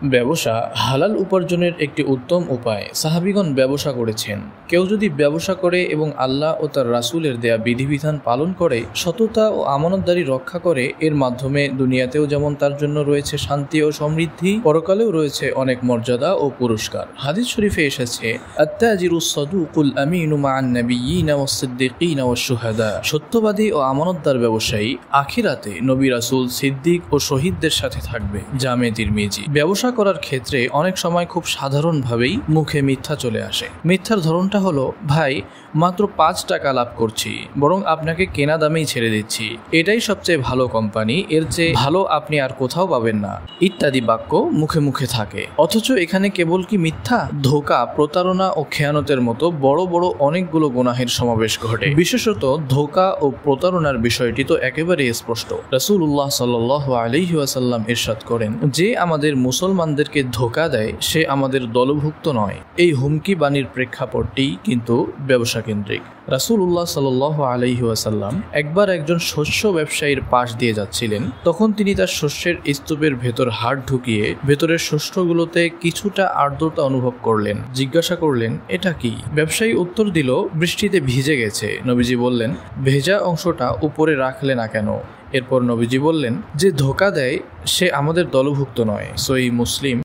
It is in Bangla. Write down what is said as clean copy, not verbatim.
ব্যবসা হালাল উপার্জনের একটি উত্তম উপায়। সাহাবীগণ ব্যবসা করেছেন। কেউ যদি ব্যবসা করে এবং আল্লাহ ও তার রাসূলের দেয়া বিধিবিধান পালন করে, সততা ও আমানতদারি রক্ষা করে, এর মাধ্যমে দুনিয়াতেও যেমন তার জন্য রয়েছে শান্তি ও সমৃদ্ধি, পরকালেও রয়েছে অনেক মর্যাদা ও পুরস্কার। হাদিস শরীফে এসেছে, আত-তাজিরুস সাদুকুল আমিনু মা'আন নাবিয়্যিনা ওয়াস-সিদ্দীকিনা ওয়াশ-শুহাদা। সত্যবাদী ও আমানতদার ব্যবসায়ী আখিরাতে নবী, রাসূল, সিদ্দিক ও শহীদদের সাথে থাকবে। জামে তিরমিজি। ব্যবসা করার ক্ষেত্রে অনেক সময় খুব সাধারণভাবেই মুখে মিথ্যা চলে আসে। মিথ্যার ধরনটা হলো, ভাই মাত্র 5 টাকা লাভ করছি, বরং আপনাকে কেনা দামেই ছেড়ে দিচ্ছি, এটাই সবচেয়ে ভালো কোম্পানি, এর চেয়ে ভালো আপনি আর কোথাও পাবেন না, ইত্যাদি বাক্য মুখে মুখে থাকে। অথচ এখানে কেবল কি মিথ্যা, ধোঁকা, প্রতারণা ও খেয়ানতের মতো বড় বড় অনেকগুলো গুনাহের সমাবেশ ঘটে। বিশেষত ধোঁকা ও প্রতারণার বিষয়টি তো একেবারেই স্পষ্ট। রাসূলুল্লাহ সাল্লাল্লাহু আলাইহি ওয়াসাল্লাম ইরশাদ করেন, যে আমাদের মুসলমানদেরকে ধোঁকা দেয় সে আমাদের দলভুক্ত নয়। এই হুমকি বাণীর প্রেক্ষাপটটি কিন্তু ব্যবসা কেন্দ্রিক। রাসূলুল্লাহ সাল্লাল্লাহু আলাইহি ওয়াসাল্লাম একবার একজন শস্য ব্যবসায়ীর পাশ দিয়ে যাচ্ছিলেন। তখন তিনি তার শস্যের স্তূপের ভেতর হাত ঢুকিয়ে ভেতরের শস্যগুলোতে কিছুটা আর্দ্রতা অনুভব করলেন। জিজ্ঞাসা করলেন, এটা কি? ব্যবসায়ী উত্তর দিল, বৃষ্টিতে ভিজে গেছে। নবীজি বললেন, ভেজা অংশটা উপরে রাখলে না কেন? এরপর নবীজি বললেন, যে ধোঁকা দেয় সে আমাদের দলভুক্ত নয়। সহিহ মুসলিম।